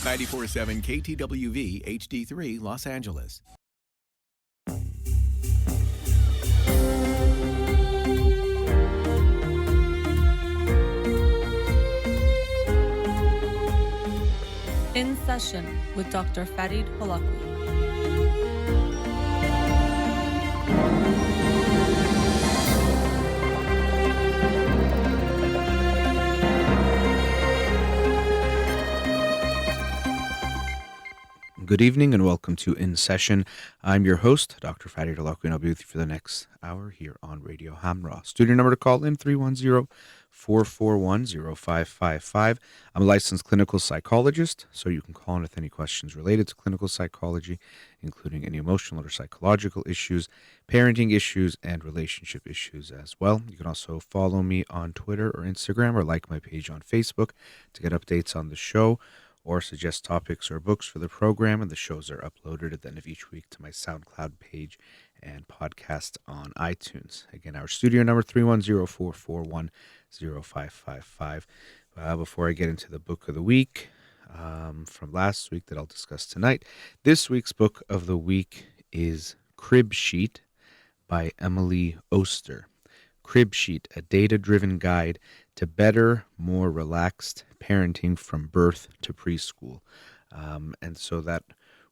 94.7 KTWV HD3 Los Angeles. In Session with Dr. Farid Holakwi. Good evening and welcome to In Session. I'm your host, Dr. Farid Holakwi, and I'll be with you for the next hour here on Radio Hamra. Studio number to call in, 310-441-0555. I'm a licensed clinical psychologist, so you can call in with any questions related to clinical psychology, including any emotional or psychological issues, parenting issues, and relationship issues as well. You can also follow me on Twitter or Instagram or like my page on Facebook to get updates on the show, or suggest topics or books for the program, and the shows are uploaded at the end of each week to my SoundCloud page and podcast on iTunes. Again, our studio number, 310-441-0555. Before I get into the book of the week from last week that I'll discuss tonight, this week's book of the week is Crib Sheet by Emily Oster. Crib Sheet, a data-driven guide to better, more relaxed parenting from birth to preschool. And so that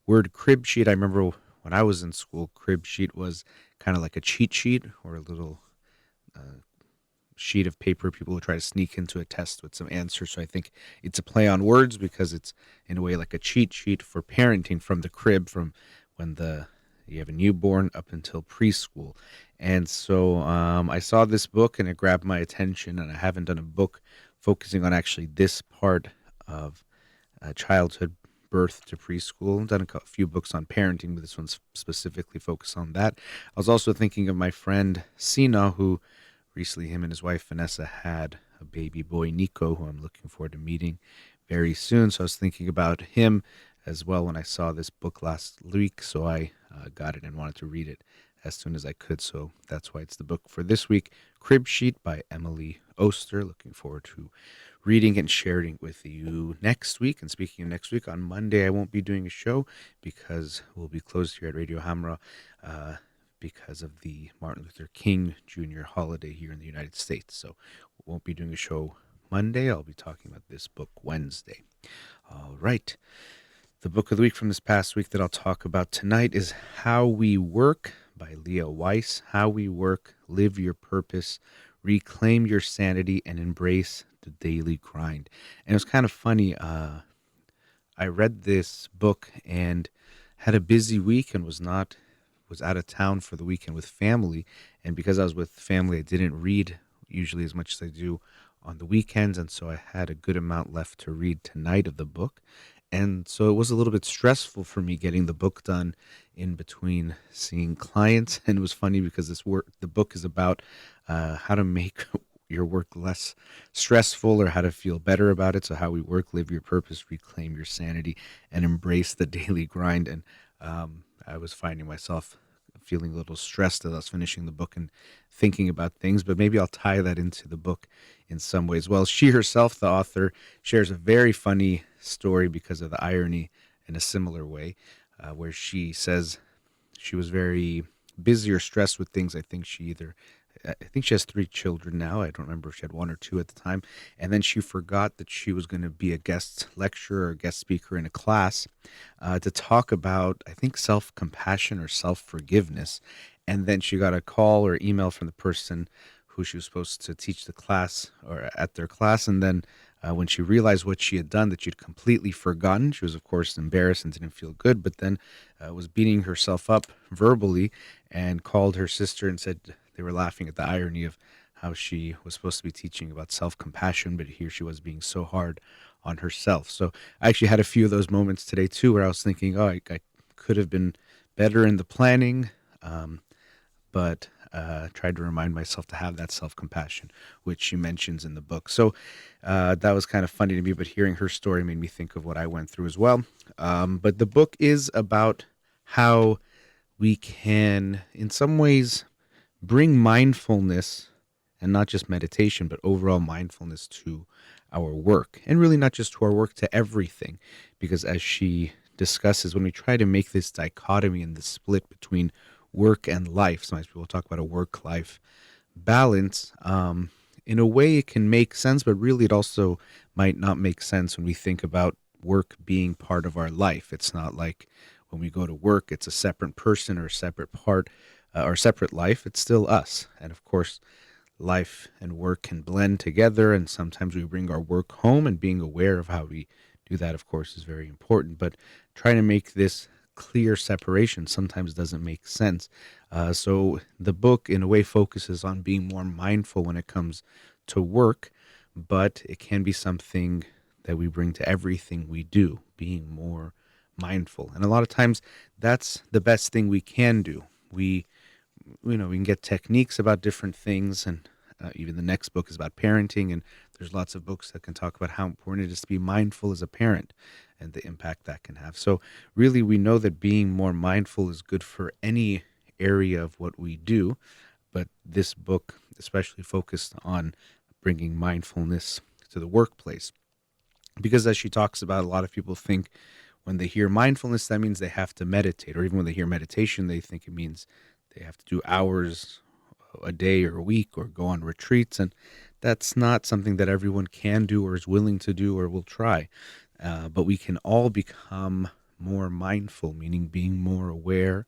word crib sheet, I remember when I was in school, crib sheet was kind of like a cheat sheet or a little sheet of paper people would try to sneak into a test with some answers. So I think it's a play on words because it's in a way like a cheat sheet for parenting from the crib, from when you have a newborn up until preschool. And so I saw this book and it grabbed my attention, and I haven't done a book focusing on actually this part of childhood, birth to preschool. I've done a few books on parenting, but this one's specifically focused on that. I was also thinking of my friend Sina, who recently, him and his wife Vanessa, had a baby boy, Nico, who I'm looking forward to meeting very soon. So I was thinking about him as well when I saw this book last week, so I got it and wanted to read it as soon as I could. So that's why it's the book for this week, Crib Sheet by Emily Oster. Looking forward to reading and sharing with you next week. And speaking of next week, on Monday I won't be doing a show because we'll be closed here at Radio Hamra because of the Martin Luther King Jr. holiday here in the United States. So we won't be doing a show Monday. I'll be talking about this book Wednesday. All right. The book of the week from this past week that I'll talk about tonight is How We Work by Leah Weiss. How We Work, Live Your Purpose, Reclaim Your Sanity, and Embrace the Daily Grind. And it was kind of funny. I read this book and had a busy week and was out of town for the weekend with family. And because I was with family, I didn't read usually as much as I do on the weekends. And so I had a good amount left to read tonight of the book. And so it was a little bit stressful for me getting the book done in between seeing clients. And it was funny because the book is about how to make your work less stressful or how to feel better about it. So how we work, live your purpose, reclaim your sanity, and embrace the daily grind. And I was finding myself feeling a little stressed as I was finishing the book and thinking about things, but maybe I'll tie that into the book in some ways. Well, she herself, the author, shares a very funny story because of the irony in a similar way, where she says she was very busy or stressed with things. I think she has 3 children now. I don't remember if she had 1 or 2 at the time. And then she forgot that she was going to be a guest lecturer or guest speaker in a class to talk about, I think, self-compassion or self-forgiveness. And then she got a call or email from the person who she was supposed to teach the class or at their class. And then when she realized what she had done, that she'd completely forgotten, she was, of course, embarrassed and didn't feel good, but then was beating herself up verbally and called her sister and said they were laughing at the irony of how she was supposed to be teaching about self-compassion, but here she was being so hard on herself. So I actually had a few of those moments today, too, where I was thinking, I could have been better in the planning, but tried to remind myself to have that self-compassion, which she mentions in the book. So that was kind of funny to me, but hearing her story made me think of what I went through as well. But the book is about how we can, in some ways, bring mindfulness, and not just meditation, but overall mindfulness to our work, and really not just to our work, to everything. Because as she discusses, when we try to make this dichotomy and the split between work and life, sometimes people talk about a work-life balance. In a way, it can make sense, but really it also might not make sense when we think about work being part of our life. It's not like when we go to work, it's a separate person or a separate part or separate life. It's still us. And of course, life and work can blend together, and sometimes we bring our work home, and being aware of how we do that, of course, is very important. But trying to make this clear separation sometimes doesn't make sense. So the book, in a way, focuses on being more mindful when it comes to work, but it can be something that we bring to everything we do, being more mindful. And a lot of times, that's the best thing we can do. We can get techniques about different things, and even the next book is about parenting, and there's lots of books that can talk about how important it is to be mindful as a parent and the impact that can have. So really, we know that being more mindful is good for any area of what we do, but this book especially focused on bringing mindfulness to the workplace. Because as she talks about, a lot of people think when they hear mindfulness, that means they have to meditate, or even when they hear meditation, they think it means they have to do hours a day or a week or go on retreats. And that's not something that everyone can do or is willing to do or will try. But we can all become more mindful, meaning being more aware,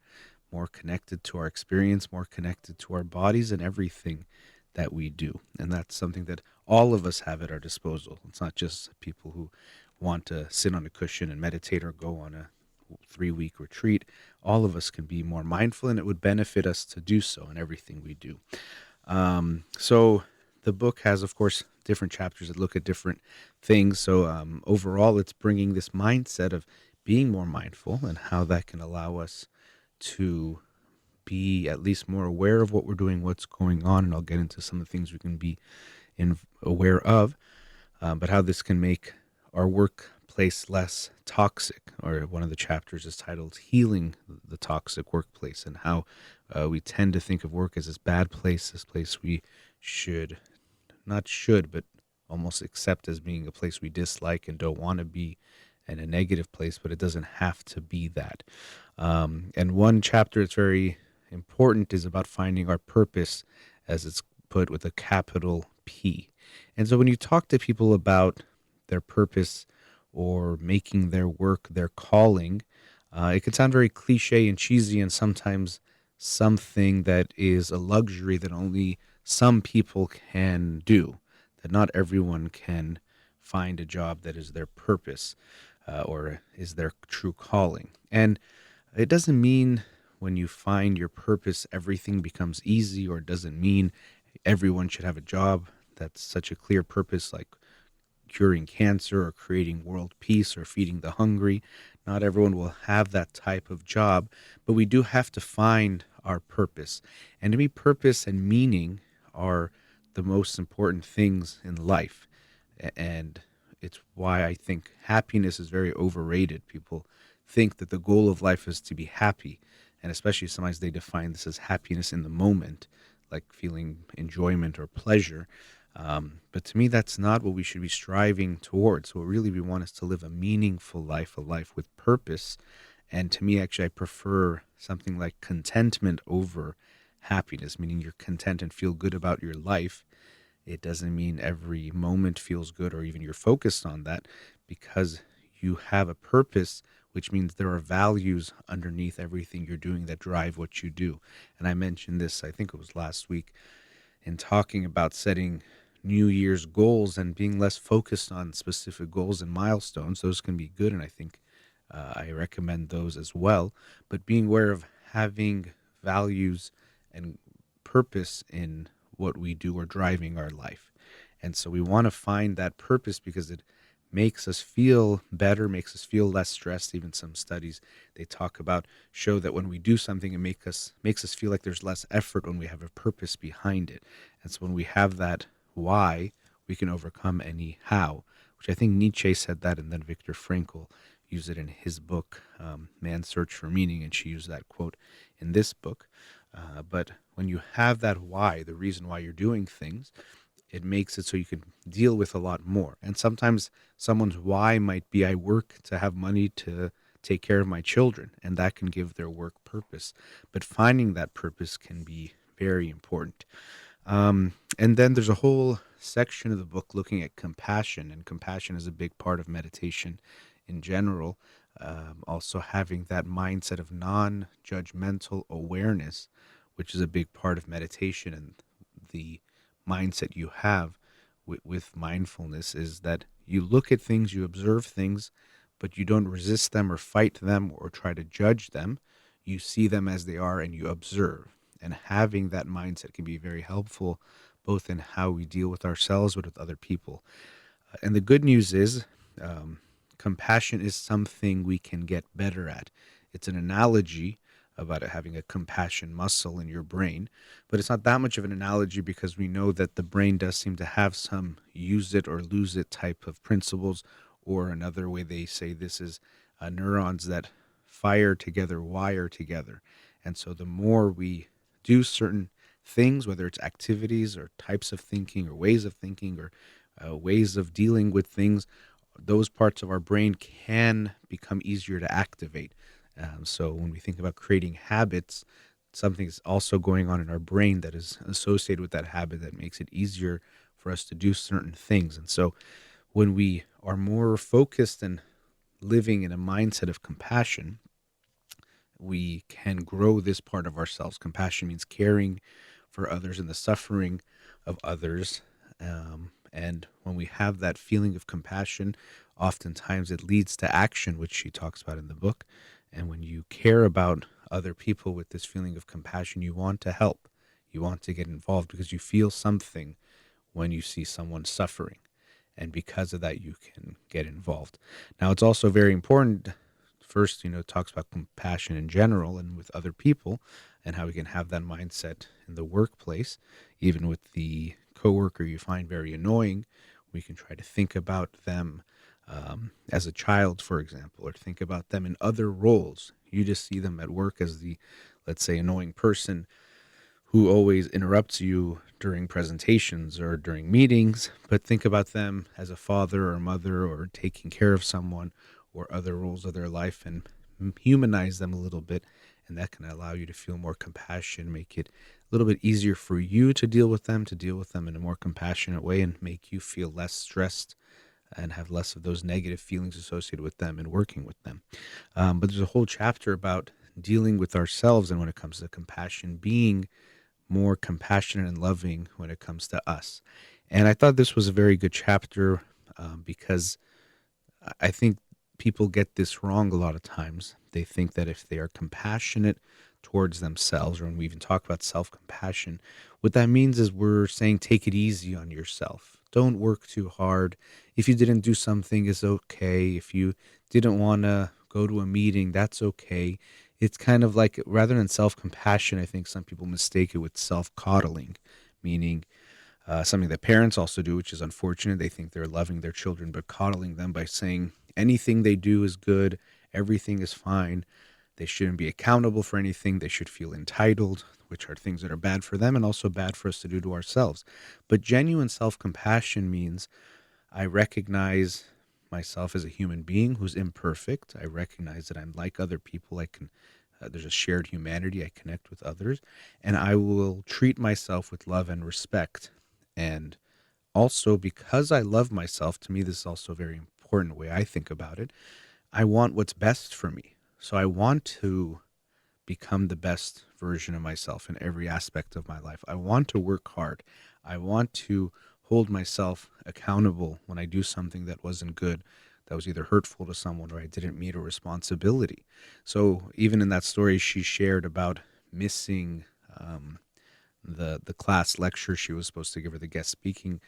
more connected to our experience, more connected to our bodies and everything that we do. And that's something that all of us have at our disposal. It's not just people who want to sit on a cushion and meditate or go on a 3-week retreat. All of us can be more mindful, and it would benefit us to do so in everything we do. So the book has, of course, different chapters that look at different things. So overall, it's bringing this mindset of being more mindful and how that can allow us to be at least more aware of what we're doing, what's going on, and I'll get into some of the things we can be aware of, but how this can make our workplace less toxic. Or one of the chapters is titled Healing the Toxic Workplace, and how we tend to think of work as this bad place, this place we but almost accept as being a place we dislike and don't want to be, and a negative place, but it doesn't have to be that. And one chapter that's very important is about finding our purpose, as it's put with a capital P. And so when you talk to people about their purpose or making their work their calling, it can sound very cliche and cheesy, and sometimes something that is a luxury that only some people can do, that not everyone can find a job that is their purpose or is their true calling. And it doesn't mean when you find your purpose, everything becomes easy, or it doesn't mean everyone should have a job that's such a clear purpose, like curing cancer or creating world peace or feeding the hungry. Not everyone will have that type of job, but we do have to find our purpose. And to me, purpose and meaning are the most important things in life. And it's why I think happiness is very overrated. People think that the goal of life is to be happy, and especially sometimes they define this as happiness in the moment, like feeling enjoyment or pleasure. But to me, that's not what we should be striving towards. What really we want is to live a meaningful life, a life with purpose. And to me, actually, I prefer something like contentment over happiness, meaning you're content and feel good about your life. It doesn't mean every moment feels good or even you're focused on that, because you have a purpose, which means there are values underneath everything you're doing that drive what you do. And I mentioned this, I think it was last week, in talking about setting New Year's goals and being less focused on specific goals and milestones. Those can be good, and I think I recommend those as well. But being aware of having values and purpose in what we do or driving our life. And so we want to find that purpose because it makes us feel better, makes us feel less stressed. Even some studies they talk about show that when we do something, it makes us feel like there's less effort when we have a purpose behind it. And so when we have that why, we can overcome any how, which I think Nietzsche said that, and then Viktor Frankl used it in his book, Man's Search for Meaning, and she used that quote in this book. But when you have that why, the reason why you're doing things, it makes it so you can deal with a lot more. And sometimes someone's why might be, I work to have money to take care of my children, and that can give their work purpose. But finding that purpose can be very important. And then there's a whole section of the book looking at compassion, and compassion is a big part of meditation in general. Also, having that mindset of non judgmental awareness, which is a big part of meditation, and the mindset you have with mindfulness is that you look at things, you observe things, but you don't resist them or fight them or try to judge them. You see them as they are and you observe. And having that mindset can be very helpful, both in how we deal with ourselves, but with other people. And the good news is, compassion is something we can get better at. It's an analogy about having a compassion muscle in your brain, but it's not that much of an analogy because we know that the brain does seem to have some use it or lose it type of principles, or another way they say this is neurons that fire together, wire together. And so the more we do certain things, whether it's activities or types of thinking or ways of thinking or ways of dealing with things, those parts of our brain can become easier to activate. So when we think about creating habits, something's also going on in our brain that is associated with that habit that makes it easier for us to do certain things. And so when we are more focused and living in a mindset of compassion, we can grow this part of ourselves. Compassion means caring for others and the suffering of others. And when we have that feeling of compassion, oftentimes it leads to action, which she talks about in the book. And when you care about other people with this feeling of compassion, you want to help. You want to get involved because you feel something when you see someone suffering. And because of that, you can get involved. Now, it's also very important. First, it talks about compassion in general and with other people and how we can have that mindset in the workplace. Even with the coworker you find very annoying, we can try to think about them as a child, for example, or think about them in other roles. You just see them at work as the, let's say, annoying person who always interrupts you during presentations or during meetings, but think about them as a father or mother or taking care of someone or other roles of their life and humanize them a little bit. And that can allow you to feel more compassion, make it a little bit easier for you to deal with them in a more compassionate way and make you feel less stressed and have less of those negative feelings associated with them and working with them. But there's a whole chapter about dealing with ourselves and when it comes to compassion, being more compassionate and loving when it comes to us. And I thought this was a very good chapter because I think people get this wrong a lot of times. They think that if they are compassionate towards themselves, or when we even talk about self-compassion, what that means is we're saying take it easy on yourself. Don't work too hard. If you didn't do something, it's okay. If you didn't want to go to a meeting, that's okay. It's kind of like, rather than self-compassion, I think some people mistake it with self-coddling, meaning something that parents also do, which is unfortunate. They think they're loving their children, but coddling them by saying anything they do is good, everything is fine. They shouldn't be accountable for anything. They should feel entitled, which are things that are bad for them and also bad for us to do to ourselves. But genuine self-compassion means I recognize myself as a human being who's imperfect. I recognize that I'm like other people. There's a shared humanity. I connect with others, and I will treat myself with love and respect. And also, because I love myself, to me, this is also a very important way I think about it. I want what's best for me. So I want to become the best version of myself in every aspect of my life. I want to work hard. I want to hold myself accountable when I do something that wasn't good, that was either hurtful to someone or I didn't meet a responsibility. So even in that story she shared about missing the class lecture she was supposed to give, her the guest speaking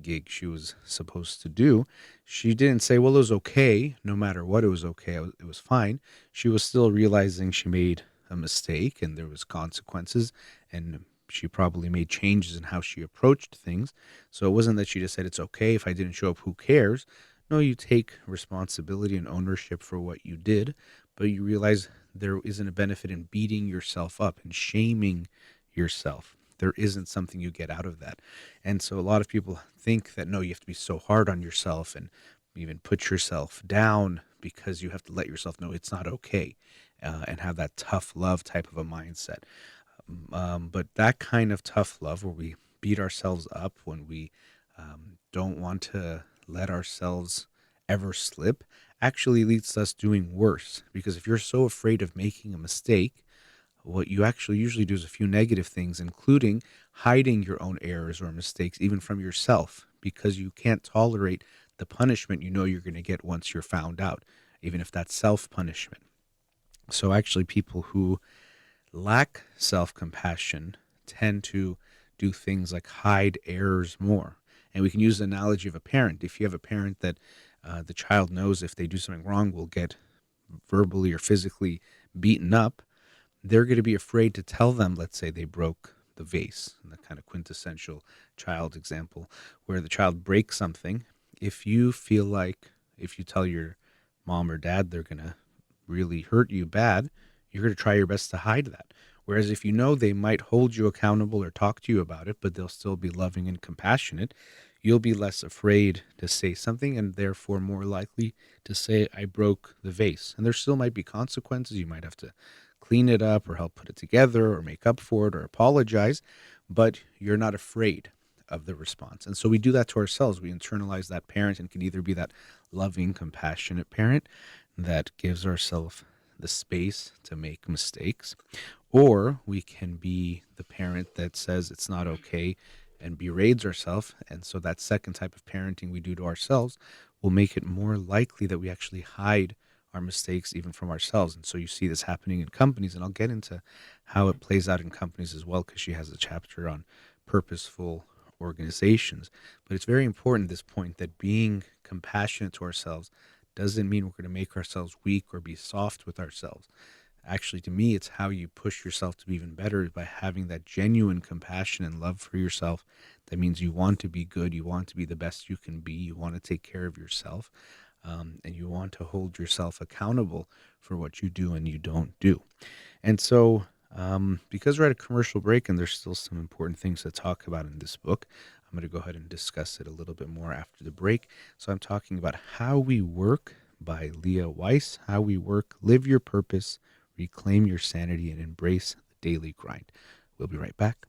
gig she was supposed to do, she didn't say, well, it was okay. No matter what, it was okay. It was fine. She was still realizing she made a mistake and there was consequences, and she probably made changes in how she approached things. So it wasn't that she just said, it's okay if I didn't show up, who cares? No, you take responsibility and ownership for what you did, but you realize there isn't a benefit in beating yourself up and shaming yourself. there isn't something you get out of that. And so a lot of people think that no, you have to be so hard on yourself and even put yourself down because you have to let yourself know it's not okay, and have that tough love type of a mindset. But that kind of tough love where we beat ourselves up when we don't want to let ourselves ever slip actually leads to us doing worse. Because if you're so afraid of making a mistake, what you actually usually do is a few negative things, including hiding your own errors or mistakes, even from yourself, because you can't tolerate the punishment you know you're going to get once you're found out, even if that's self punishment. So, actually, people who lack self compassion tend to do things like hide errors more. And we can use the analogy of a parent. If you have a parent that the child knows if they do something wrong will get verbally or physically beaten up, they're going to be afraid to tell them, let's say they broke the vase, the kind of quintessential child example, where the child breaks something. If you feel like if you tell your mom or dad they're going to really hurt you bad, you're going to try your best to hide that. Whereas if you know they might hold you accountable or talk to you about it, but they'll still be loving and compassionate, you'll be less afraid to say something and therefore more likely to say, I broke the vase. And there still might be consequences. You might have to clean it up or help put it together or make up for it or apologize, but you're not afraid of the response. And so we do that to ourselves. We internalize that parent and can either be that loving, compassionate parent that gives ourselves the space to make mistakes, or we can be the parent that says it's not okay and berates ourselves. And so that second type of parenting we do to ourselves will make it more likely that we actually hide our mistakes even from ourselves. And so you see this happening in companies, and I'll get into how it plays out in companies as well, because she has a chapter on purposeful organizations. But it's very important at this point that being compassionate to ourselves doesn't mean we're going to make ourselves weak or be soft with ourselves. Actually, to me, it's how you push yourself to be even better by having that genuine compassion and love for yourself. That means you want to be good, you want to be the best you can be, you want to take care of yourself, and you want to hold yourself accountable for what you do and you don't do. And so, because we're at a commercial break and there's still some important things to talk about in this book, I'm going to go ahead and discuss it a little bit more after the break. So I'm talking about How We Work by Leah Weiss. How We Work, Live Your Purpose, Reclaim Your Sanity, and Embrace the Daily Grind. We'll be right back.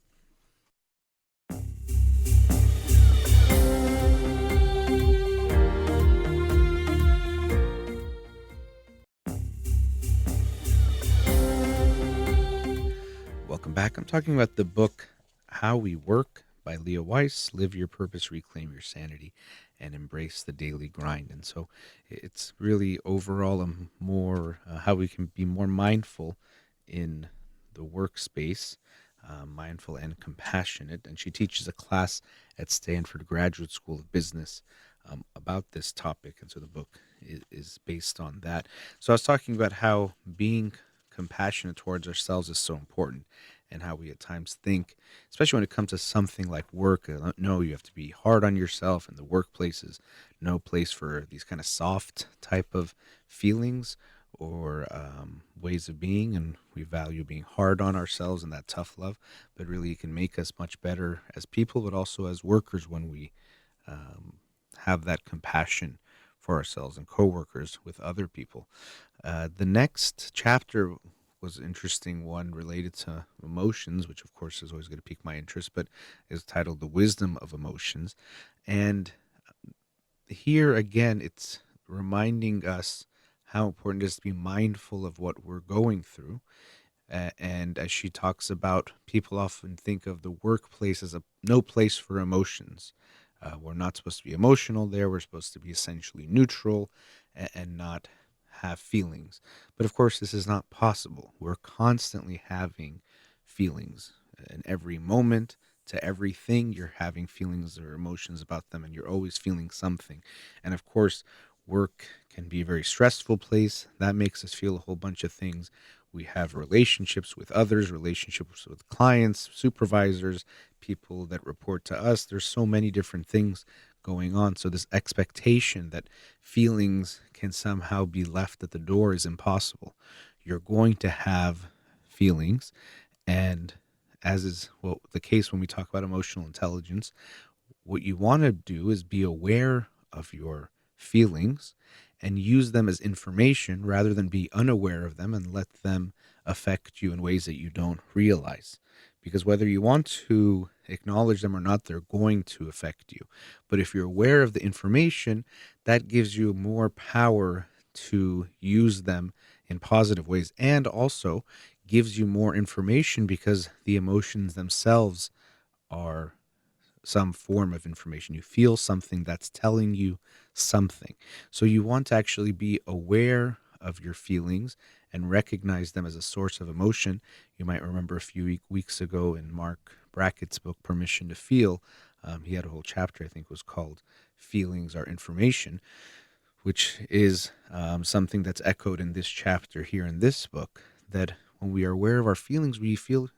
Welcome back. I'm talking about the book How We Work by Leah Weiss. Live Your Purpose, Reclaim Your Sanity, and Embrace the Daily Grind. And so it's really overall a more how we can be more mindful in the workspace, mindful and compassionate. And she teaches a class at Stanford Graduate School of Business about this topic. And so the book is based on that. So I was talking about how being compassionate towards ourselves is so important, and how we at times think, especially when it comes to something like work, no, you have to be hard on yourself, and the workplace is no place for these kind of soft type of feelings or ways of being, and we value being hard on ourselves and that tough love, but really it can make us much better as people, but also as workers when we have that compassion for ourselves and coworkers with other people. The next chapter was an interesting one related to emotions, which of course is always going to pique my interest, but is titled The Wisdom of Emotions. And here again, it's reminding us how important it is to be mindful of what we're going through. And as she talks about, people often think of the workplace as no place for emotions. We're not supposed to be emotional there. We're supposed to be essentially neutral and not have feelings. But of course, this is not possible. We're constantly having feelings in every moment. To everything, you're having feelings or emotions about them, and you're always feeling something. And of course, work can be a very stressful place. That makes us feel a whole bunch of things. We have relationships with others, relationships with clients, supervisors, people that report to us. There's so many different things going on. So this expectation that feelings can somehow be left at the door is impossible. You're going to have feelings, and as is the case when we talk about emotional intelligence, what you want to do is be aware of your feelings and use them as information rather than be unaware of them and let them affect you in ways that you don't realize. Because whether you want to acknowledge them or not, they're going to affect you. But if you're aware of the information, that gives you more power to use them in positive ways, and also gives you more information because the emotions themselves are some form of information. You feel something that's telling you something. So you want to actually be aware of your feelings and recognize them as a source of emotion. You might remember a few weeks ago in Mark Brackett's book, Permission to Feel, he had a whole chapter, I think was called Feelings Are Information, which is something that's echoed in this chapter here in this book, that when we are aware of our feelings, we feel,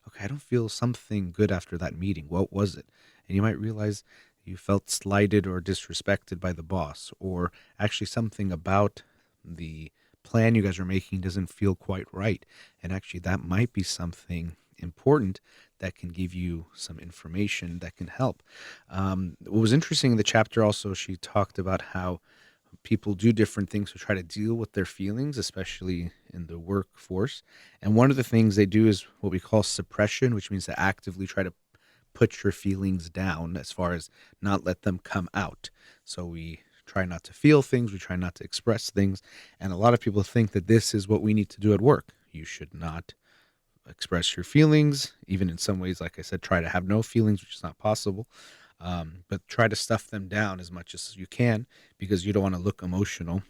okay, I don't feel something good after that meeting. What was it? And you might realize you felt slighted or disrespected by the boss, or actually something about the plan you guys are making doesn't feel quite right. And actually that might be something important that can give you some information that can help. What was interesting in the chapter also, she talked about how people do different things to try to deal with their feelings, especially in the workforce. And one of the things they do is what we call suppression, which means to actively try to put your feelings down as far as not let them come out. So we try not to feel things, we try not to express things. And a lot of people think that this is what we need to do at work. You should not express your feelings, even in some ways, like I said, try to have no feelings, which is not possible. But try to stuff them down as much as you can because you don't want to look emotional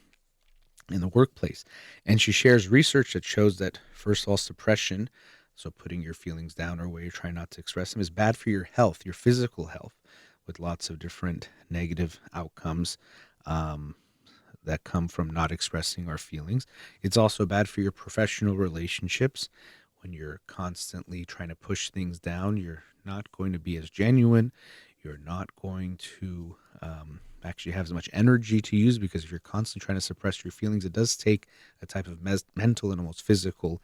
in the workplace. And she shares research that shows that, first of all, suppression, so putting your feelings down or where you're trying not to express them, is bad for your health, your physical health, with lots of different negative outcomes that come from not expressing our feelings. It's also bad for your professional relationships. When you're constantly trying to push things down, you're not going to be as genuine. You're not going to actually have as much energy to use, because if you're constantly trying to suppress your feelings, it does take a type of mental and almost physical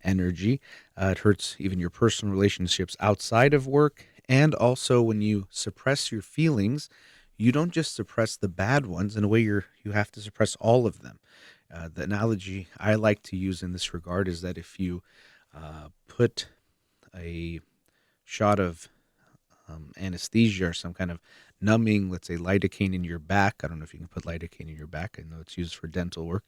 energy. It hurts even your personal relationships outside of work. And also when you suppress your feelings, you don't just suppress the bad ones. In a way, you have to suppress all of them. The analogy I like to use in this regard is that if you put a shot of anesthesia or some kind of numbing, let's say lidocaine in your back. I don't know if you can put lidocaine in your back. I know it's used for dental work.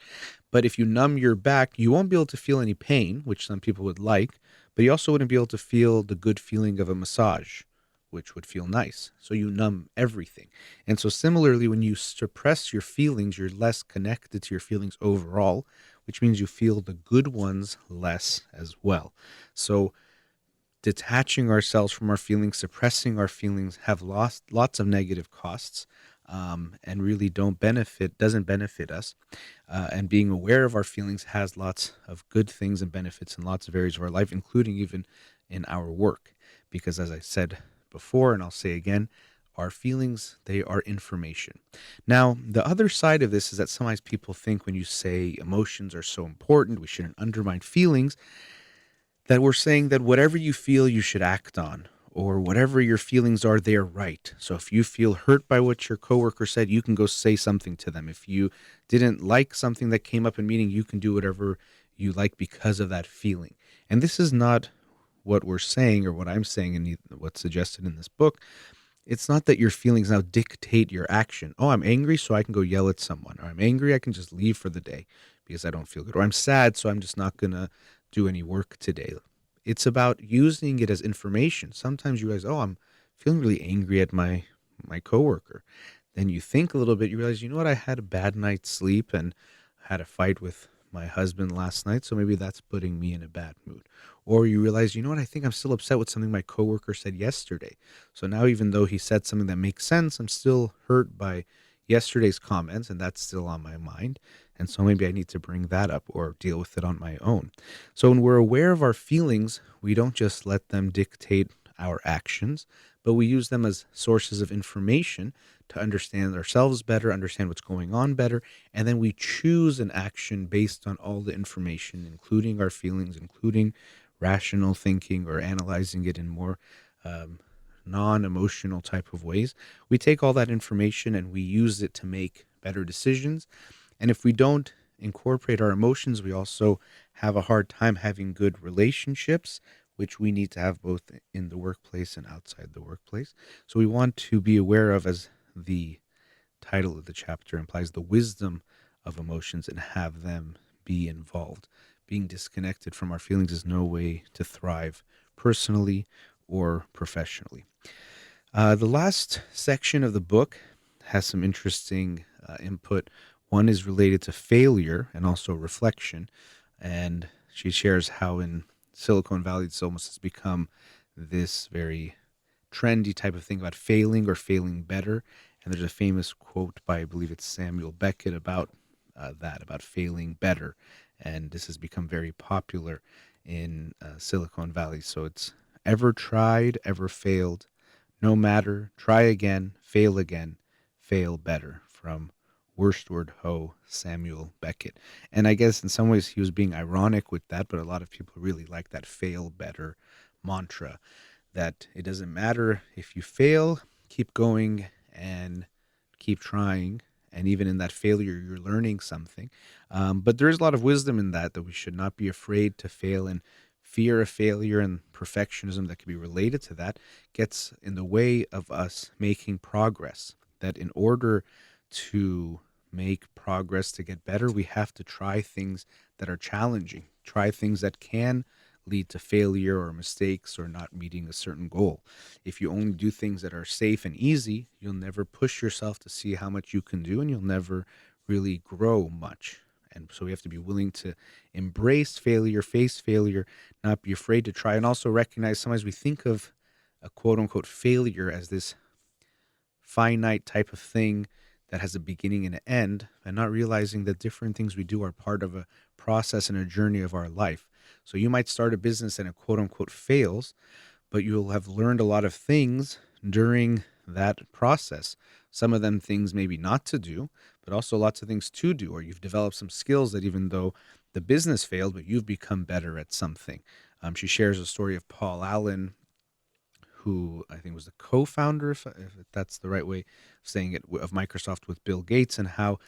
But if you numb your back, you won't be able to feel any pain, which some people would like, but you also wouldn't be able to feel the good feeling of a massage, which would feel nice. So you numb everything. And so similarly, when you suppress your feelings, you're less connected to your feelings overall, which means you feel the good ones less as well. So detaching ourselves from our feelings, suppressing our feelings have lots of negative costs, and really doesn't benefit us. And being aware of our feelings has lots of good things and benefits in lots of areas of our life, including even in our work. Because as I said before, and I'll say again, our feelings, they are information. Now, the other side of this is that sometimes people think when you say emotions are so important, we shouldn't undermine feelings, that we're saying that whatever you feel, you should act on, or whatever your feelings are, they're right. So if you feel hurt by what your coworker said, you can go say something to them. If you didn't like something that came up in meeting, you can do whatever you like because of that feeling. And this is not what we're saying or what I'm saying in what's suggested in this book. It's not that your feelings now dictate your action. Oh, I'm angry, so I can go yell at someone. Or I'm angry, I can just leave for the day because I don't feel good. Or I'm sad, so I'm just not going to do any work today. It's about using it as information. Sometimes you realize, oh, I'm feeling really angry at my coworker. Then you think a little bit, you realize, you know what, I had a bad night's sleep and had a fight with my husband last night, so maybe that's putting me in a bad mood. Or you realize, you know what, I think I'm still upset with something my coworker said yesterday. So now even though he said something that makes sense, I'm still hurt by yesterday's comments, and that's still on my mind. And so maybe I need to bring that up or deal with it on my own. So when we're aware of our feelings, we don't just let them dictate our actions, but we use them as sources of information to understand ourselves better, understand what's going on better, and then we choose an action based on all the information, including our feelings, including rational thinking or analyzing it in more um, non-emotional type of ways, we take all that information and we use it to make better decisions. And if we don't incorporate our emotions, we also have a hard time having good relationships, which we need to have both in the workplace and outside the workplace. So we want to be aware of, as the title of the chapter implies, the wisdom of emotions and have them be involved. Being disconnected from our feelings is no way to thrive personally or professionally. The last section of the book has some interesting input. One is related to failure and also reflection. And she shares how in Silicon Valley it's almost has become this very trendy type of thing about failing or failing better. And there's a famous quote by, I believe it's Samuel Beckett, about about failing better. And this has become very popular in Silicon Valley. So it's ever tried, ever failed, no matter, try again, fail better, from Worstward Ho, Samuel Beckett. And I guess in some ways he was being ironic with that, but a lot of people really like that fail better mantra, that it doesn't matter if you fail, keep going and keep trying. And even in that failure, you're learning something. But there is a lot of wisdom in that we should not be afraid to fail, and fear of failure and perfectionism that can be related to that gets in the way of us making progress. That in order to make progress, to get better, we have to try things that are challenging, try things that can lead to failure or mistakes or not meeting a certain goal. If you only do things that are safe and easy, you'll never push yourself to see how much you can do, and you'll never really grow much. And so we have to be willing to embrace failure, face failure, not be afraid to try, and also recognize sometimes we think of a quote unquote failure as this finite type of thing that has a beginning and an end, and not realizing that different things we do are part of a process and a journey of our life. So you might start a business and it quote unquote fails, but you'll have learned a lot of things during that process. Some of them things maybe not to do, but also lots of things to do, or you've developed some skills that even though the business failed, but you've become better at something. She shares a story of Paul Allen, who I think was the co-founder, if that's the right way of saying it, of Microsoft with Bill Gates, and how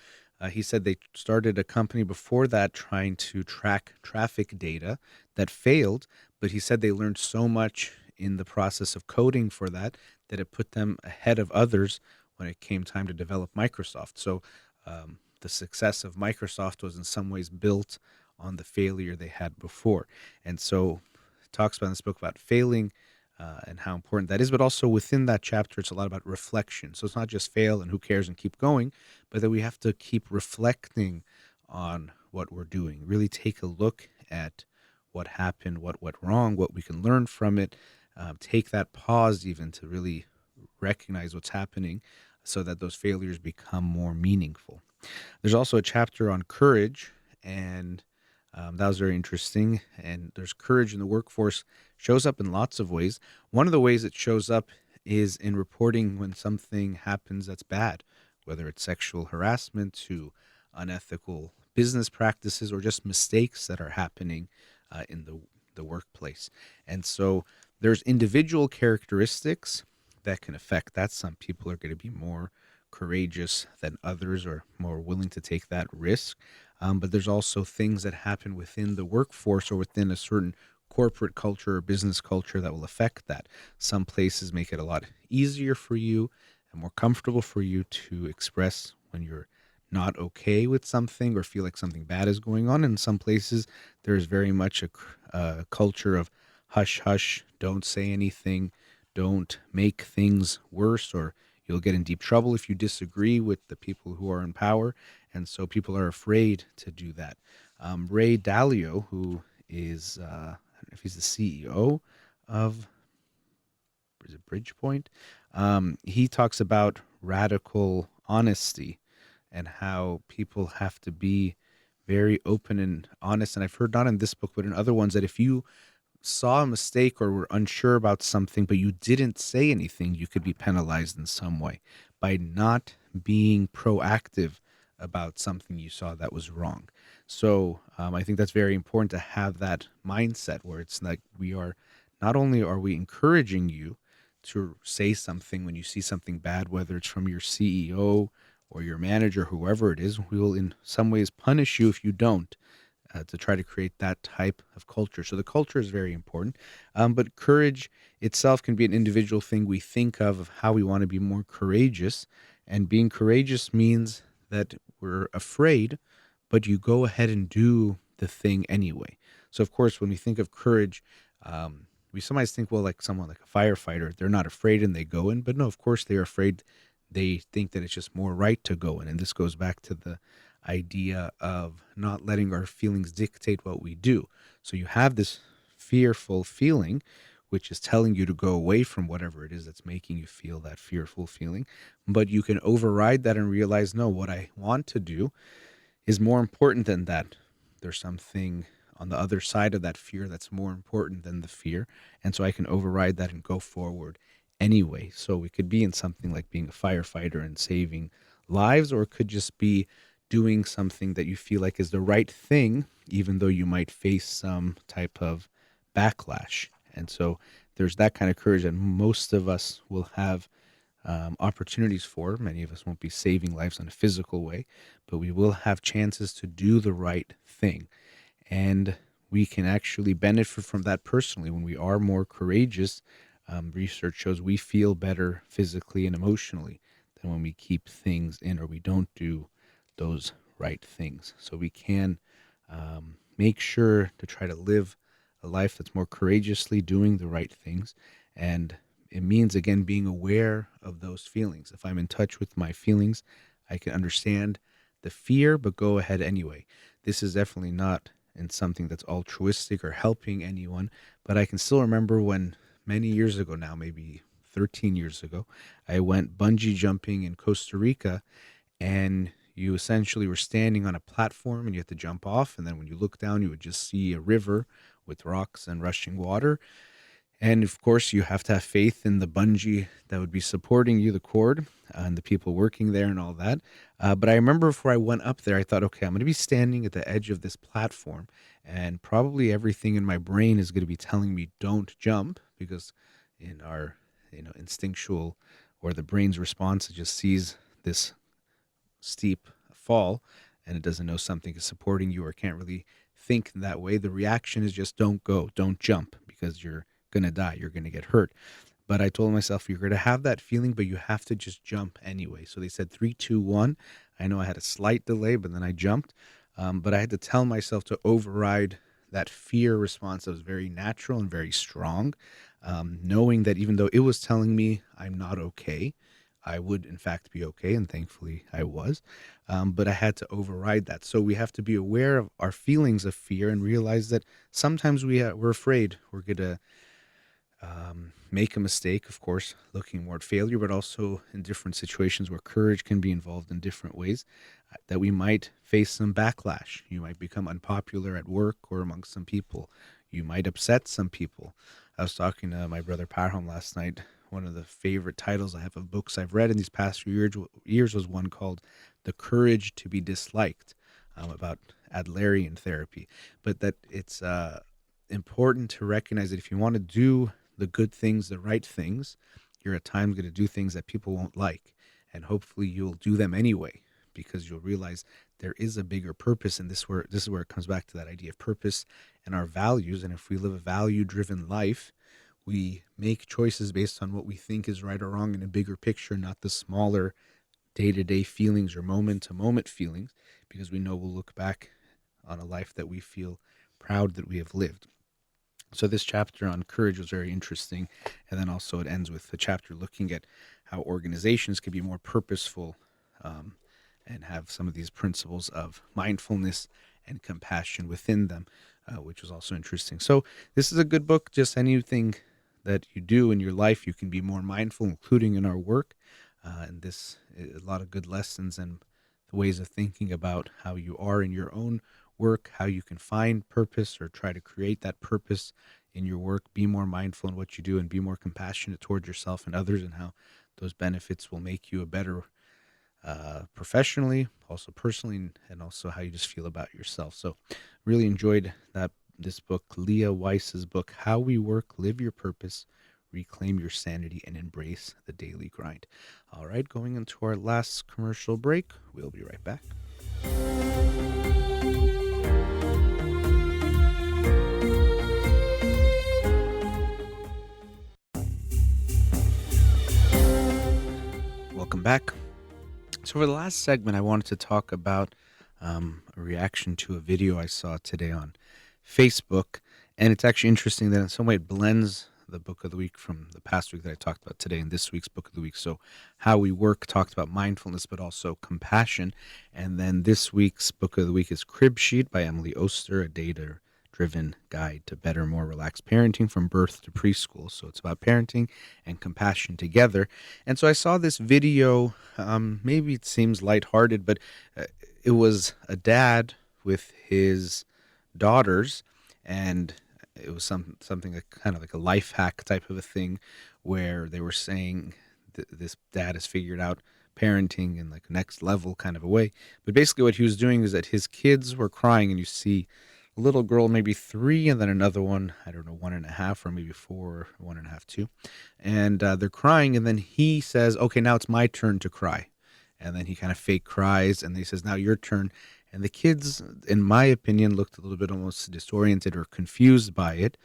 he said they started a company before that trying to track traffic data that failed, but he said they learned so much in the process of coding for that that it put them ahead of others when it came time to develop Microsoft. So the success of Microsoft was in some ways built on the failure they had before. And so it talks about in this book about failing and how important that is, but also within that chapter, it's a lot about reflection. So it's not just fail and who cares and keep going, but that we have to keep reflecting on what we're doing, really take a look at what happened, what went wrong, what we can learn from it, take that pause even to really recognize what's happening so that those failures become more meaningful. There's also a chapter on courage, and that was very interesting. And there's courage in the workforce, shows up in lots of ways. One of the ways it shows up is in reporting when something happens that's bad, whether it's sexual harassment to unethical business practices or just mistakes that are happening in the workplace. And so there's individual characteristics that can affect that. Some people are going to be more courageous than others or more willing to take that risk. But there's also things that happen within the workforce or within a certain corporate culture or business culture that will affect that. Some places make it a lot easier for you and more comfortable for you to express when you're not okay with something or feel like something bad is going on. In some places, there's very much a culture of hush, hush, don't say anything, don't make things worse, or you'll get in deep trouble if you disagree with the people who are in power. And so people are afraid to do that. Ray Dalio, who is, I don't know if he's the CEO of, is it Bridgepoint? He talks about radical honesty and how people have to be very open and honest. And I've heard not in this book, but in other ones, that if you saw a mistake or were unsure about something, but you didn't say anything, you could be penalized in some way by not being proactive about something you saw that was wrong. So I think that's very important to have that mindset where it's like we are not only are we encouraging you to say something when you see something bad, whether it's from your CEO or your manager, whoever it is, we will in some ways punish you if you don't. To try to create that type of culture. So the culture is very important. But courage itself can be an individual thing we think of how we want to be more courageous. And being courageous means that we're afraid, but you go ahead and do the thing anyway. So, of course, when we think of courage, we sometimes think, well, like someone like a firefighter, they're not afraid and they go in. But no, of course, they're afraid. They think that it's just more right to go in. And this goes back to the idea of not letting our feelings dictate what we do. So you have this fearful feeling, which is telling you to go away from whatever it is that's making you feel that fearful feeling. But you can override that and realize, no, what I want to do is more important than that. There's something on the other side of that fear that's more important than the fear. And so I can override that and go forward anyway. So we could be in something like being a firefighter and saving lives, or it could just be doing something that you feel like is the right thing, even though you might face some type of backlash. And so there's that kind of courage that most of us will have opportunities for. Many of us won't be saving lives in a physical way, but we will have chances to do the right thing. And we can actually benefit from that personally. When we are more courageous, research shows we feel better physically and emotionally than when we keep things in or we don't do those right things. So we can make sure to try to live a life that's more courageously doing the right things. And it means, again, being aware of those feelings. If I'm in touch with my feelings, I can understand the fear, but go ahead anyway. This is definitely not in something that's altruistic or helping anyone, but I can still remember when many years ago now, maybe 13 years ago, I went bungee jumping in Costa Rica, and you essentially were standing on a platform and you had to jump off. And then when you look down, you would just see a river with rocks and rushing water. And of course, you have to have faith in the bungee that would be supporting you, the cord, and the people working there and all that. But I remember before I went up there, I thought, okay, I'm going to be standing at the edge of this platform, and probably everything in my brain is going to be telling me don't jump, because in our instinctual or the brain's response, it just sees this steep fall and it doesn't know something is supporting you or can't really think that way. The reaction is just don't go, don't jump, because you're going to die, you're going to get hurt. But I told myself, you're going to have that feeling, but you have to just jump anyway. So they said 3, 2, 1. I know I had a slight delay, but then I jumped. But I had to tell myself to override that fear response that was very natural and very strong, knowing that even though it was telling me I'm not okay, I would in fact be okay, and thankfully I was. But I had to override that. So we have to be aware of our feelings of fear and realize that sometimes we're afraid we're going to make a mistake, of course, looking more at failure, but also in different situations where courage can be involved in different ways, that we might face some backlash. You might become unpopular at work or among some people. You might upset some people. I was talking to my brother Parham last night. One of the favorite titles I have of books I've read in these past few years was one called The Courage to be Disliked, about Adlerian therapy. But that it's important to recognize that if you want to do the good things, the right things, you're at times going to do things that people won't like. And hopefully you'll do them anyway, because you'll realize there is a bigger purpose. And this is where it comes back to that idea of purpose and our values. And if we live a value-driven life, we make choices based on what we think is right or wrong in a bigger picture, not the smaller day-to-day feelings or moment-to-moment feelings, because we know we'll look back on a life that we feel proud that we have lived. So this chapter on courage was very interesting. And then also it ends with a chapter looking at how organizations can be more purposeful and have some of these principles of mindfulness and compassion within them, which was also interesting. So this is a good book. Just anything that you do in your life, you can be more mindful, including in our work. And this a lot of good lessons and the ways of thinking about how you are in your own work, how you can find purpose or try to create that purpose in your work, be more mindful in what you do, and be more compassionate towards yourself and others, and how those benefits will make you a better professionally, also personally, and also how you just feel about yourself. So, really enjoyed this book, Leah Weiss's book, How We Work, Live Your Purpose, Reclaim Your Sanity, and Embrace the Daily Grind. All right, going into our last commercial break. We'll be right back. Welcome back. So for the last segment, I wanted to talk about a reaction to a video I saw today on Facebook. And it's actually interesting that in some way it blends the book of the week from the past week that I talked about today and this week's book of the week. So How We Work talked about mindfulness, but also compassion. And then this week's book of the week is Crib Sheet by Emily Oster, a data-driven guide to better, more relaxed parenting from birth to preschool. So it's about parenting and compassion together. And so I saw this video, maybe it seems lighthearted, but it was a dad with his daughters, and it was something like, kind of like a life hack type of a thing, where they were saying this dad has figured out parenting in like next level kind of a way. But basically what he was doing is that his kids were crying, and you see a little girl, maybe 3, and then another one, I don't know, 1.5 or maybe 4, 1.5, 2. And they're crying, and then he says, okay, now it's my turn to cry. And then he kind of fake cries, and he says, now your turn. And the kids, in my opinion, looked a little bit almost disoriented or confused by it,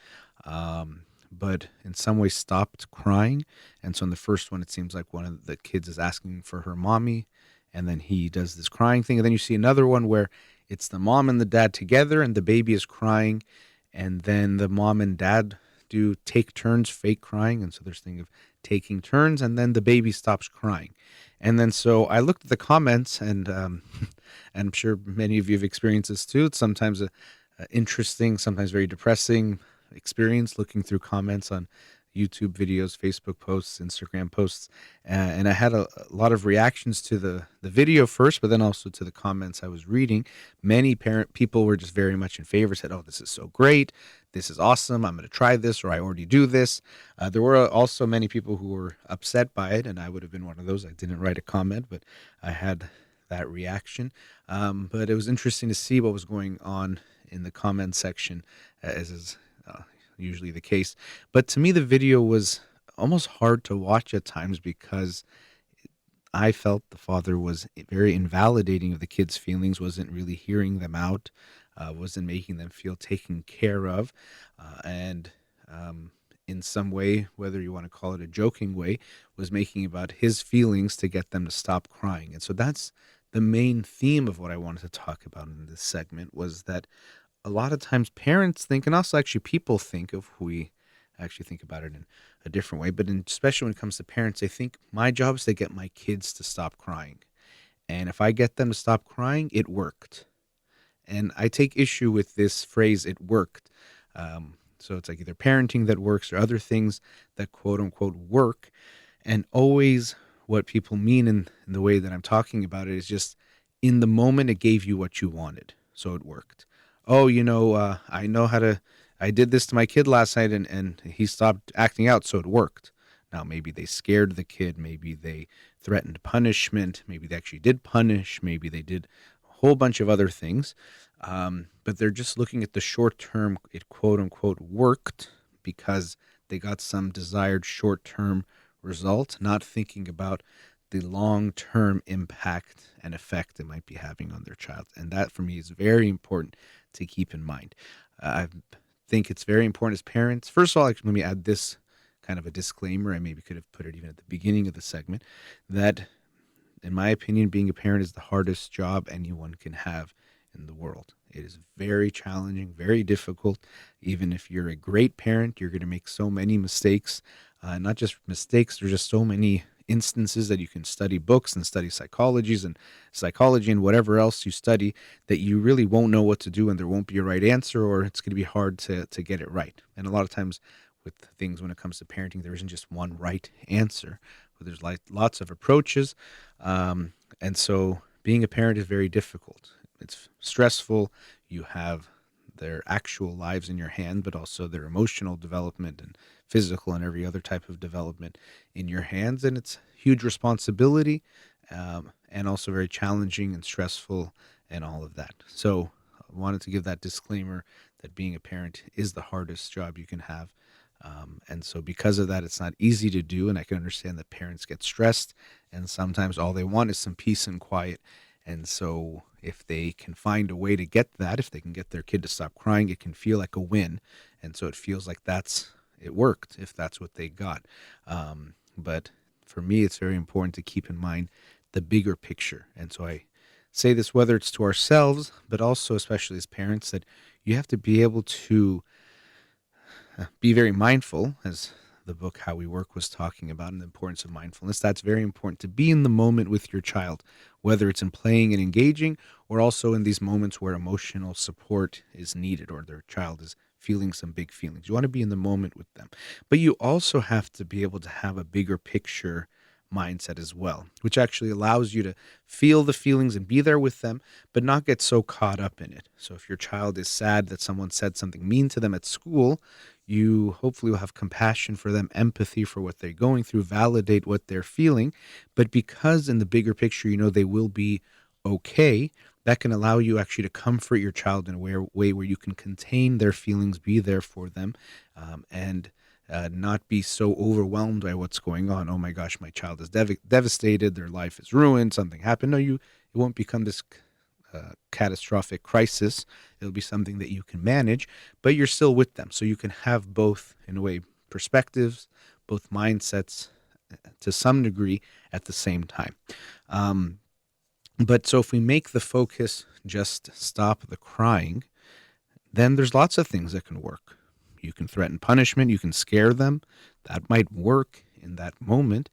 but in some ways stopped crying. And so in the first one, it seems like one of the kids is asking for her mommy, and then he does this crying thing. And then you see another one where it's the mom and the dad together, and the baby is crying, and then the mom and dad do take turns fake crying. And so there's thing of taking turns, and then the baby stops crying. And then so I looked at the comments, and and I'm sure many of you have experienced this too. It's sometimes a interesting, sometimes very depressing experience looking through comments on YouTube videos, Facebook posts, Instagram posts. And I had a lot of reactions to the video first, but then also to the comments I was reading. Many people were just very much in favor, said, oh, this is so great. This is awesome. I'm going to try this, or I already do this. There were also many people who were upset by it, and I would have been one of those. I didn't write a comment, but I had that reaction. But it was interesting to see what was going on in the comment section, as is usually the case. But to me, the video was almost hard to watch at times, because I felt the father was very invalidating of the kids' feelings, wasn't really hearing them out, wasn't making them feel taken care of, and in some way, whether you want to call it a joking way, was making about his feelings to get them to stop crying. And so that's the main theme of what I wanted to talk about in this segment, was that a lot of times parents think, and also actually people think, if we actually think about it in a different way, but especially when it comes to parents, they think my job is to get my kids to stop crying. And if I get them to stop crying, it worked. And I take issue with this phrase, it worked. So it's like either parenting that works or other things that quote unquote work. And always what people mean in the way that I'm talking about it is just in the moment, it gave you what you wanted. So it worked. Oh, I know I did this to my kid last night, and he stopped acting out, so it worked. Now, maybe they scared the kid, maybe they threatened punishment, maybe they actually did punish, maybe they did a whole bunch of other things, but they're just looking at the short term, it quote unquote worked, because they got some desired short term result, not thinking about the long-term impact and effect it might be having on their child. And that for me is very important to keep in mind. I think it's very important as parents. First of all, let me add this kind of a disclaimer. I maybe could have put it even at the beginning of the segment, that in my opinion, being a parent is the hardest job anyone can have in the world. It is very challenging, very difficult. Even if you're a great parent, you're going to make so many mistakes. Not just mistakes, there's just so many instances that you can study books and study psychology and whatever else you study, that you really won't know what to do, and there won't be a right answer, or it's going to be hard to get it right. And a lot of times with things, when it comes to parenting, there isn't just one right answer, but there's lots of approaches. And so being a parent is very difficult. It's stressful. You have their actual lives in your hand, but also their emotional development and physical and every other type of development in your hands. And it's huge responsibility. and also very challenging and stressful and all of that. So I wanted to give that disclaimer that being a parent is the hardest job you can have. And so because of that, it's not easy to do. And I can understand that parents get stressed and sometimes all they want is some peace and quiet. And so if they can find a way to get that, if they can get their kid to stop crying, it can feel like a win. And so it feels like it worked if that's what they got. But for me, it's very important to keep in mind the bigger picture. And so I say this whether it's to ourselves, but also especially as parents, that you have to be able to be very mindful, as the book How We Work was talking about, and the importance of mindfulness. That's very important, to be in the moment with your child, whether it's in playing and engaging or also in these moments where emotional support is needed or their child is feeling some big feelings. You want to be in the moment with them. But you also have to be able to have a bigger picture mindset as well, which actually allows you to feel the feelings and be there with them, but not get so caught up in it. So if your child is sad that someone said something mean to them at school, you hopefully will have compassion for them, empathy for what they're going through, validate what they're feeling. But because in the bigger picture, you know they will be okay, that can allow you actually to comfort your child in a way where you can contain their feelings, be there for them, and not be so overwhelmed by what's going on. Oh my gosh, my child is devastated. Their life is ruined. Something happened. No, it won't become this catastrophic crisis. It'll be something that you can manage, but you're still with them. So you can have both, in a way, perspectives, both mindsets to some degree at the same time. But so if we make the focus just stop the crying, then there's lots of things that can work. You can threaten punishment. You can scare them. That might work in that moment.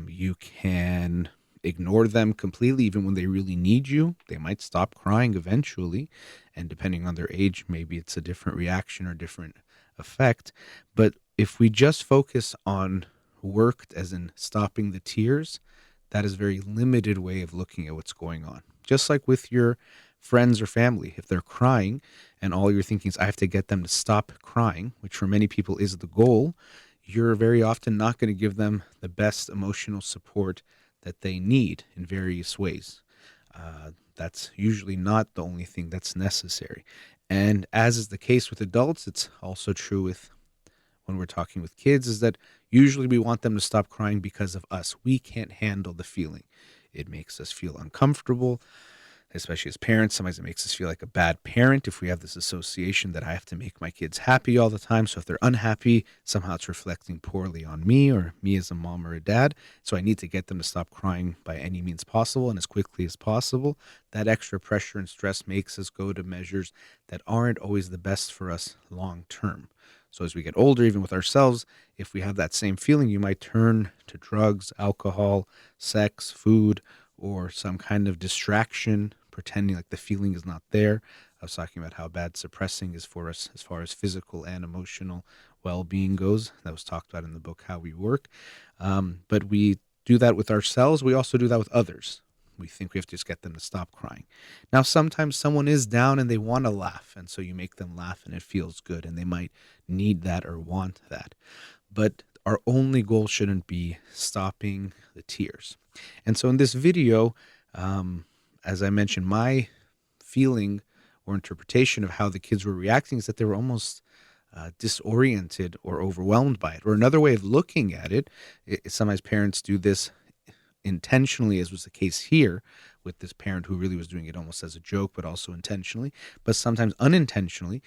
You can ignore them completely, even when they really need you. They might stop crying eventually. And depending on their age, maybe it's a different reaction or different effect. But if we just focus on worked as in stopping the tears, that is a very limited way of looking at what's going on. Just like with your friends or family, if they're crying and all you're thinking is, I have to get them to stop crying, which for many people is the goal, you're very often not going to give them the best emotional support that they need in various ways. That's usually not the only thing that's necessary. And as is the case with adults, it's also true with when we're talking with kids, is that usually we want them to stop crying because of us. We can't handle the feeling. It makes us feel uncomfortable, especially as parents. Sometimes it makes us feel like a bad parent if we have this association that I have to make my kids happy all the time. So if they're unhappy, somehow it's reflecting poorly on me or me as a mom or a dad. So I need to get them to stop crying by any means possible and as quickly as possible. That extra pressure and stress makes us go to measures that aren't always the best for us long term. So as we get older, even with ourselves, if we have that same feeling, you might turn to drugs, alcohol, sex, food, or some kind of distraction, pretending like the feeling is not there. I was talking about how bad suppressing is for us as far as physical and emotional well-being goes. That was talked about in the book How We Work. But we do that with ourselves. We also do that with others. We think we have to just get them to stop crying. Now, sometimes someone is down and they want to laugh, and so you make them laugh and it feels good, and they might need that or want that. But our only goal shouldn't be stopping the tears. And so in this video, as I mentioned, my feeling or interpretation of how the kids were reacting is that they were almost disoriented or overwhelmed by it. Or another way of looking at it, sometimes parents do this intentionally, as was the case here with this parent who really was doing it almost as a joke, but also intentionally, but sometimes unintentionally.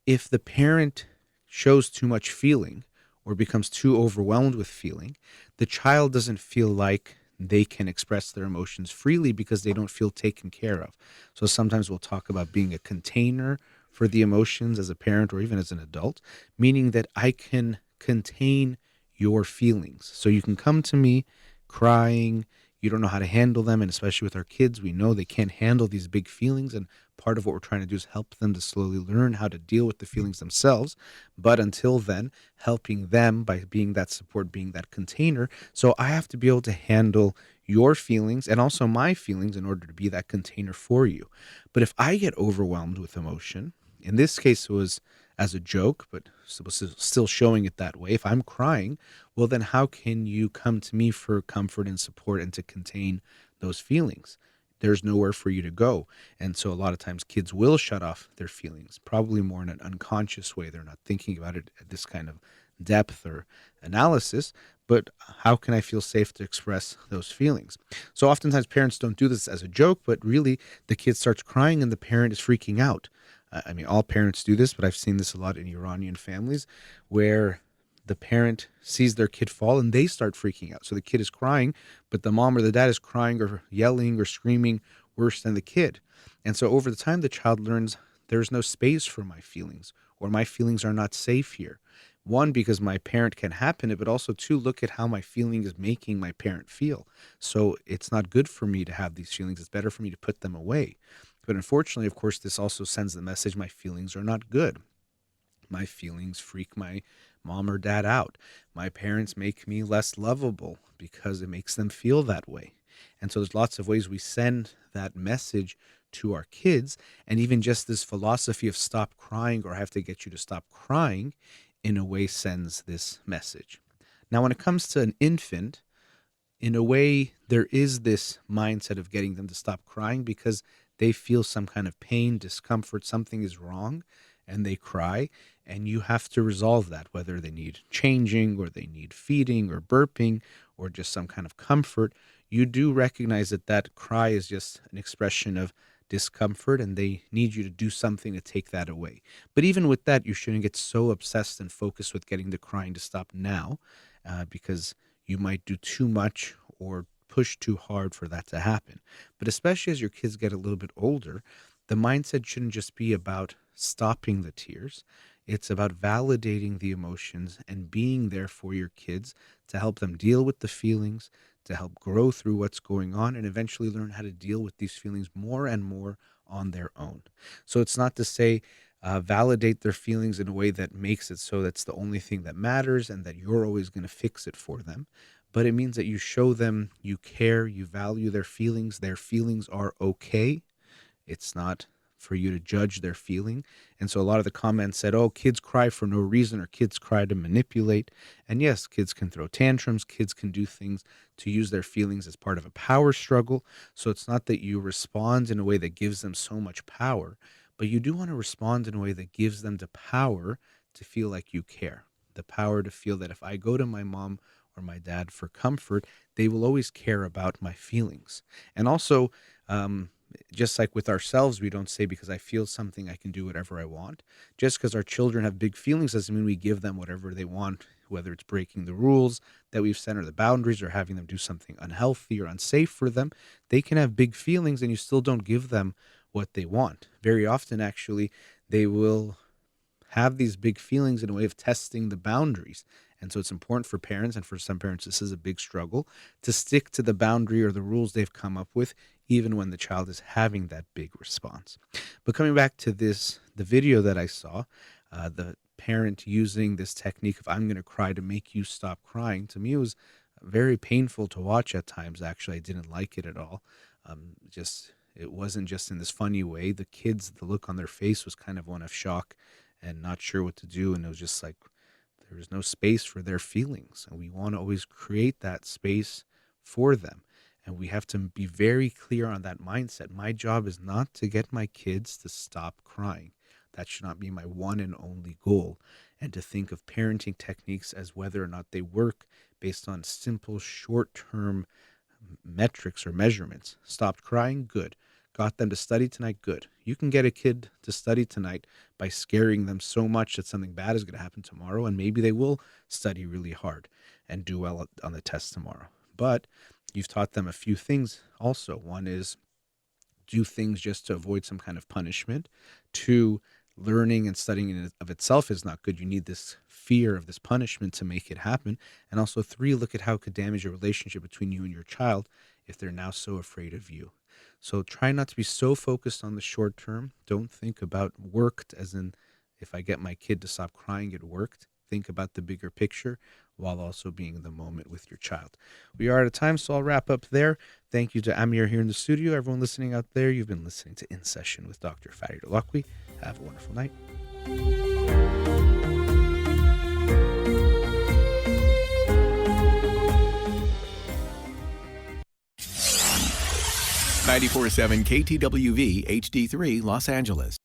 If the parent shows too much feeling or becomes too overwhelmed with feeling, the child doesn't feel like they can express their emotions freely because they don't feel taken care of. So sometimes we'll talk about being a container for the emotions as a parent or even as an adult, meaning that I can contain your feelings. So you can come to me crying, you don't know how to handle them, and especially with our kids, we know they can't handle these big feelings, and part of what we're trying to do is help them to slowly learn how to deal with the feelings themselves. But until then, helping them by being that support, being that container. So I have to be able to handle your feelings and also my feelings in order to be that container for you. But if I get overwhelmed with emotion, in this case it was as a joke, but still showing it that way. If I'm crying, well, then how can you come to me for comfort and support and to contain those feelings? There's nowhere for you to go. And so a lot of times kids will shut off their feelings, probably more in an unconscious way. They're not thinking about it at this kind of depth or analysis, but how can I feel safe to express those feelings? So oftentimes parents don't do this as a joke, but really the kid starts crying and the parent is freaking out. I mean, all parents do this, but I've seen this a lot in Iranian families where the parent sees their kid fall and they start freaking out. So the kid is crying, but the mom or the dad is crying or yelling or screaming worse than the kid. And so over the time, the child learns there's no space for my feelings, or my feelings are not safe here. One, because my parent can happen it, but also two, look at how my feeling is making my parent feel. So it's not good for me to have these feelings. It's better for me to put them away. But unfortunately, of course, this also sends the message my feelings are not good. My feelings freak my mom or dad out. My parents make me less lovable because it makes them feel that way. And so there's lots of ways we send that message to our kids. And even just this philosophy of stop crying or I have to get you to stop crying in a way sends this message. Now, when it comes to an infant, in a way, there is this mindset of getting them to stop crying because they feel some kind of pain, discomfort, something is wrong, and they cry, and you have to resolve that, whether they need changing or they need feeding or burping or just some kind of comfort. You do recognize that that cry is just an expression of discomfort and they need you to do something to take that away. But even with that, you shouldn't get so obsessed and focused with getting the crying to stop now because you might do too much or push too hard for that to happen. But especially as your kids get a little bit older, the mindset shouldn't just be about stopping the tears. It's about validating the emotions and being there for your kids to help them deal with the feelings, to help grow through what's going on, and eventually learn how to deal with these feelings more and more on their own. So it's not to say validate their feelings in a way that makes it so that's the only thing that matters and that you're always going to fix it for them. But it means that you show them you care, you value their feelings. Their feelings are okay. It's not for you to judge their feeling. And so a lot of the comments said, oh, kids cry for no reason or kids cry to manipulate. And yes, kids can throw tantrums. Kids can do things to use their feelings as part of a power struggle. So it's not that you respond in a way that gives them so much power, but you do want to respond in a way that gives them the power to feel like you care, the power to feel that if I go to my mom or my dad for comfort, they will always care about my feelings. And also, just like with ourselves, we don't say because I feel something, I can do whatever I want. Just because our children have big feelings doesn't mean we give them whatever they want, whether it's breaking the rules that we've set or the boundaries or having them do something unhealthy or unsafe for them. They can have big feelings and you still don't give them what they want. Very often, actually, they will have these big feelings in a way of testing the boundaries. And so it's important for parents, and for some parents this is a big struggle, to stick to the boundary or the rules they've come up with, even when the child is having that big response. But coming back to the video that I saw, the parent using this technique of I'm going to cry to make you stop crying, to me it was very painful to watch at times. Actually, I didn't like it at all. It wasn't just in this funny way. The kids, the look on their face was kind of one of shock and not sure what to do. And it was just like, there is no space for their feelings. And we want to always create that space for them. And we have to be very clear on that mindset. My job is not to get my kids to stop crying. That should not be my one and only goal. And to think of parenting techniques as whether or not they work based on simple short-term metrics or measurements. Stopped crying? Good. Got them to study tonight? Good. You can get a kid to study tonight by scaring them so much that something bad is going to happen tomorrow, and maybe they will study really hard and do well on the test tomorrow. But you've taught them a few things also. One is do things just to avoid some kind of punishment. Two, learning and studying in of itself is not good. You need this fear of this punishment to make it happen. And also three, look at how it could damage a relationship between you and your child if they're now so afraid of you. So try not to be so focused on the short term. Don't think about worked as in if I get my kid to stop crying, it worked. Think about the bigger picture while also being in the moment with your child. We are out of time, so I'll wrap up there. Thank you to Amir here in the studio. Everyone listening out there, you've been listening to In Session with Dr. Farid Holakwi. Have a wonderful night. .94.7 KTWV HD3 Los Angeles.